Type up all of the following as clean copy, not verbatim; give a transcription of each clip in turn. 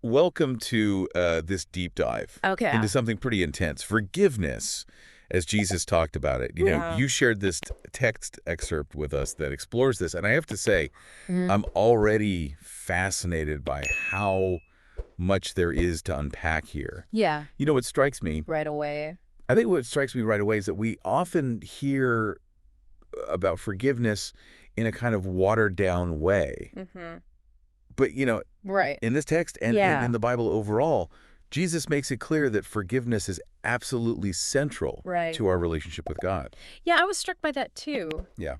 welcome to this deep dive Okay. into something pretty intense. Forgiveness, as Jesus talked about it. Yeah. You shared this text excerpt with us that explores this, and I have to say, Mhm. I'm already fascinated by how much there is to unpack here. Yeah, What strikes me, right away. I think what strikes me right away is that we often hear about forgiveness in a kind of watered down way. Mm-hmm. But, Right. in this text and in Yeah. the Bible overall, Jesus makes it clear that forgiveness is absolutely central Right. to our relationship with God. Yeah, I was struck by that too. Yeah.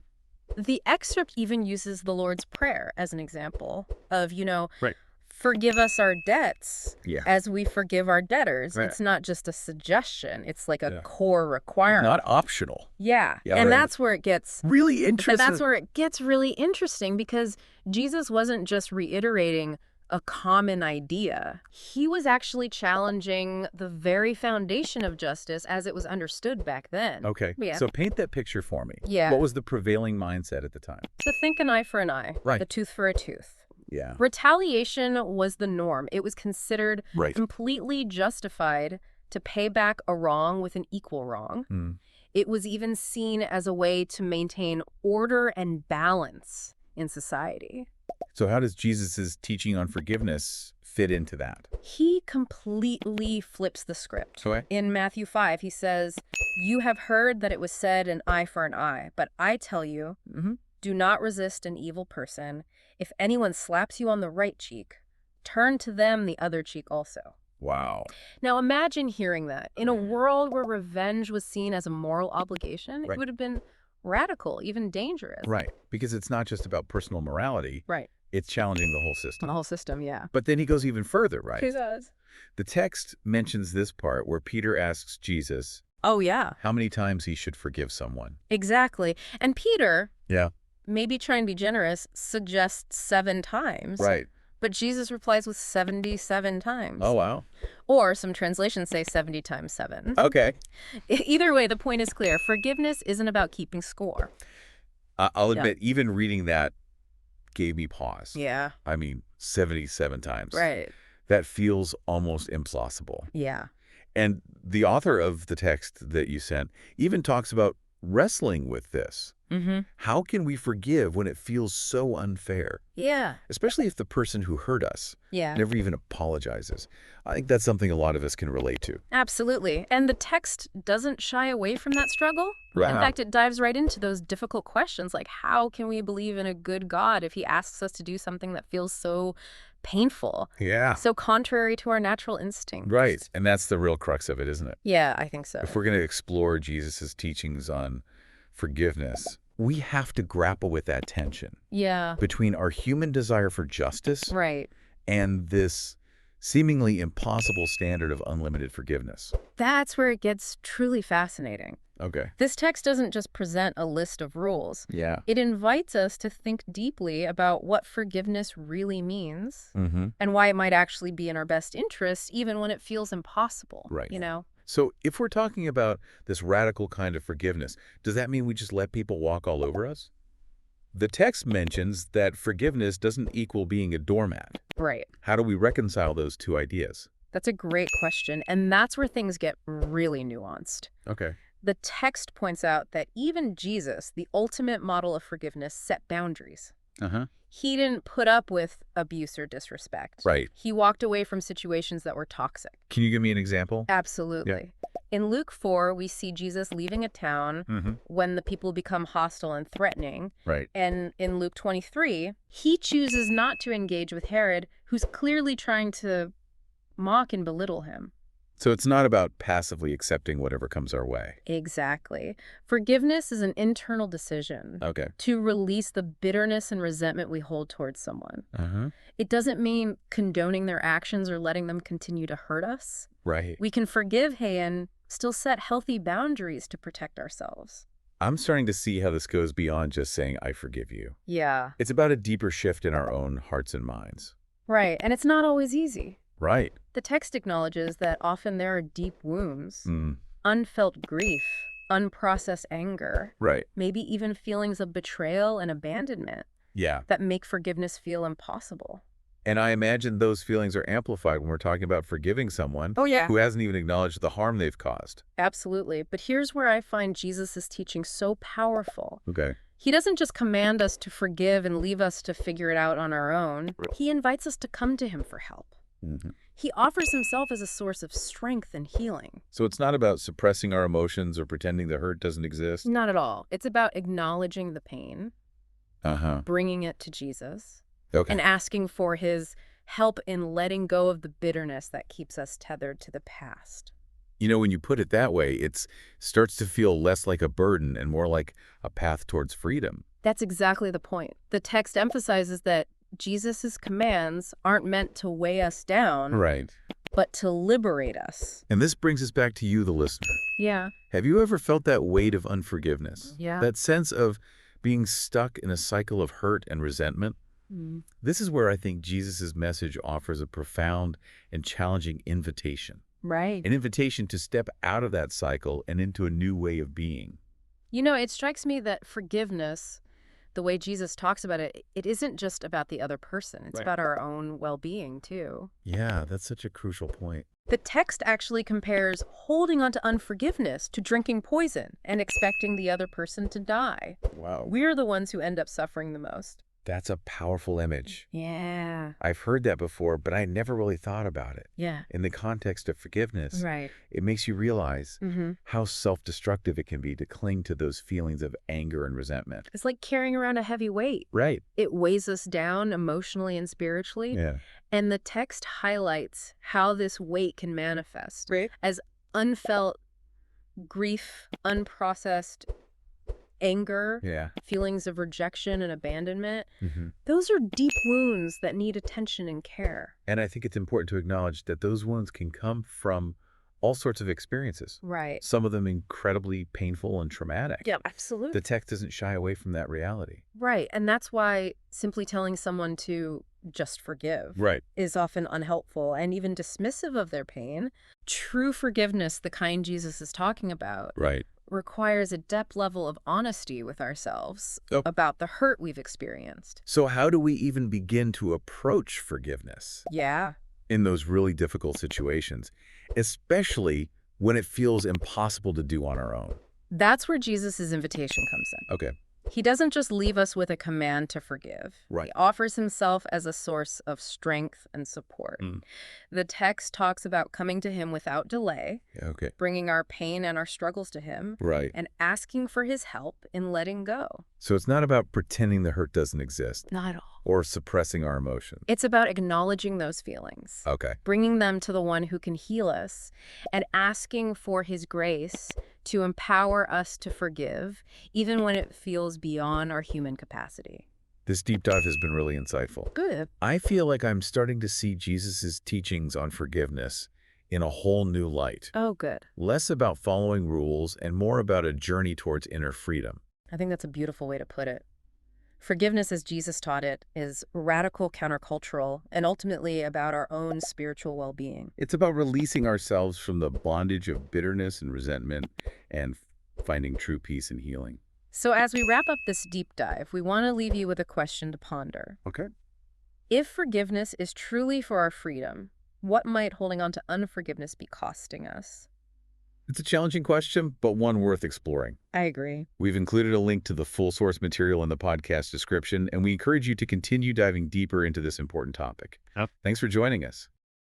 The excerpt even uses the Lord's Prayer as an example of, Right. forgive us our debts Yeah. as we forgive our debtors. Right. It's not just a suggestion. It's like a Yeah. core requirement. Not optional. Yeah. Yeah, And right. that's where it gets Really interesting. that's where it gets really interesting because Jesus wasn't just reiterating a common idea. He was actually challenging the very foundation of justice as it was understood back then. Okay. Yeah. So paint that picture for me. Yeah. What was the prevailing mindset at the time? So think an eye for an eye, Right. a tooth for a tooth. Yeah. Retaliation was the norm. It was considered Right. completely justified to pay back a wrong with an equal wrong. Mm. It was even seen as a way to maintain order and balance in society. So how does Jesus' teaching on forgiveness fit into that? He completely flips the script. Okay. In Matthew 5, he says, "You have heard that it was said an eye for an eye, but I tell you, do not resist an evil person. If anyone slaps you on the right cheek, turn to them the other cheek also." Wow. Now imagine hearing that. In a world where revenge was seen as a moral obligation, Right. it would have been radical, even dangerous. Right. Because it's not just about personal morality. Right. It's challenging the whole system. The whole system, yeah. But then he goes even further, right? He does. The text mentions this part where Peter asks Jesus Oh, yeah. how many times he should forgive someone. Exactly. And Peter, Yeah. maybe trying to be generous, suggests 7 times. Right. But Jesus replies with 77 times. Oh, wow. Or some translations say 70 times 7. Okay. Either way, the point is clear. Forgiveness isn't about keeping score. I'll Yeah. admit, even reading that gave me pause. Yeah. I mean, 77 times. Right. That feels almost implausible. Yeah. And the author of the text that you sent even talks about wrestling with this. Mm-hmm. How can we forgive when it feels so unfair? Yeah. Especially if the person who hurt us Yeah. never even apologizes. I think that's something a lot of us can relate to. Absolutely. And the text doesn't shy away from that struggle. Right. In fact, it dives right into those difficult questions like how can we believe in a good God if he asks us to do something that feels so painful, Yeah. so contrary to our natural instincts? Right. And that's the real crux of it, isn't it? Yeah, I think so. If we're going to explore Jesus' teachings on forgiveness, we have to grapple with that tension Yeah. between our human desire for justice Right. and this seemingly impossible standard of unlimited forgiveness. That's where it gets truly fascinating. Okay. This text doesn't just present a list of rules. Yeah. It invites us to think deeply about what forgiveness really means Mm-hmm. and why it might actually be in our best interest, even when it feels impossible. Right. You know? So if we're talking about this radical kind of forgiveness, does that mean we just let people walk all over us? The text mentions that forgiveness doesn't equal being a doormat. Right. How do we reconcile those two ideas? That's a great question. And that's where things get really nuanced. Okay. The text points out that even Jesus, the ultimate model of forgiveness, set boundaries. Uh-huh. He didn't put up with abuse or disrespect. Right. He walked away from situations that were toxic. Can you give me an example? Absolutely. In Luke 4, we see Jesus leaving a town Mm-hmm. when the people become hostile and threatening. Right. And in Luke 23, he chooses not to engage with Herod, who's clearly trying to mock and belittle him. So it's not about passively accepting whatever comes our way. Exactly. Forgiveness is an internal decision Okay. to release the bitterness and resentment we hold towards someone. Uh-huh. It doesn't mean condoning their actions or letting them continue to hurt us. Right. We can forgive, hey, and still set healthy boundaries to protect ourselves. I'm starting to see how this goes beyond just saying, I forgive you. Yeah. It's about a deeper shift in our own hearts and minds. Right. And it's not always easy. Right. The text acknowledges that often there are deep wounds, Mm. unfelt grief, unprocessed anger, Right. maybe even feelings of betrayal and abandonment Yeah. that make forgiveness feel impossible. And I imagine those feelings are amplified when we're talking about forgiving someone Oh, yeah. who hasn't even acknowledged the harm they've caused. Absolutely. But here's where I find Jesus' teaching so powerful. Okay. He doesn't just command us to forgive and leave us to figure it out on our own. He invites us to come to him for help. Mm-hmm. He offers himself as a source of strength and healing. So it's not about suppressing our emotions or pretending the hurt doesn't exist? Not at all. It's about acknowledging the pain, Uh-huh. bringing it to Jesus, Okay. and asking for his help in letting go of the bitterness that keeps us tethered to the past. You know, when you put it that way, it starts to feel less like a burden and more like a path towards freedom. That's exactly the point. The text emphasizes that Jesus' commands aren't meant to weigh us down, Right. but to liberate us. And this brings us back to you, the listener. Yeah. Have you ever felt that weight of unforgiveness? Yeah. That sense of being stuck in a cycle of hurt and resentment? Mm. This is where I think Jesus' message offers a profound and challenging invitation. Right. An invitation to step out of that cycle and into a new way of being. You know, it strikes me that forgiveness, the way Jesus talks about it, it isn't just about the other person. It's Right. about our own well-being, too. Yeah, that's such a crucial point. The text actually compares holding on to unforgiveness to drinking poison and expecting the other person to die. Wow. We're the ones who end up suffering the most. That's a powerful image. Yeah. I've heard that before, but I never really thought about it. Yeah. In the context of forgiveness, Right. it makes you realize Mm-hmm. how self-destructive it can be to cling to those feelings of anger and resentment. It's like carrying around a heavy weight. Right. It weighs us down emotionally and spiritually. Yeah. And the text highlights how this weight can manifest as unfelt grief, unprocessed anger, Yeah. feelings of rejection and abandonment. Mm-hmm. Those are deep wounds that need attention and care. And I think it's important to acknowledge that those wounds can come from all sorts of experiences. Right. Some of them incredibly painful and traumatic. Yeah, absolutely. The text doesn't shy away from that reality. Right. And that's why simply telling someone to just forgive Right. is often unhelpful and even dismissive of their pain. True forgiveness, the kind Jesus is talking about, Right. requires a depth level of honesty with ourselves Oh. about the hurt we've experienced. So how do we even begin to approach forgiveness Yeah. in those really difficult situations, especially when it feels impossible to do on our own? That's where Jesus' invitation comes in. Okay. He doesn't just leave us with a command to forgive. Right. He offers himself as a source of strength and support. Mm. The text talks about coming to him without delay, Okay. bringing our pain and our struggles to him, Right. and asking for his help in letting go. So it's not about pretending the hurt doesn't exist Not at all. or suppressing our emotions. It's about acknowledging those feelings, Okay. bringing them to the one who can heal us, and asking for his grace to empower us to forgive, even when it feels beyond our human capacity. This deep dive has been really insightful. Good. I feel like I'm starting to see Jesus' teachings on forgiveness in a whole new light. Oh, good. Less about following rules and more about a journey towards inner freedom. I think that's a beautiful way to put it. Forgiveness, as Jesus taught it, is radical countercultural and ultimately about our own spiritual well-being. It's about releasing ourselves from the bondage of bitterness and resentment and finding true peace and healing. So as we wrap up this deep dive, we want to leave you with a question to ponder. Okay. If forgiveness is truly for our freedom, what might holding on to unforgiveness be costing us? It's a challenging question, but one worth exploring. I agree. We've included a link to the full source material in the podcast description, and we encourage you to continue diving deeper into this important topic. Thanks for joining us.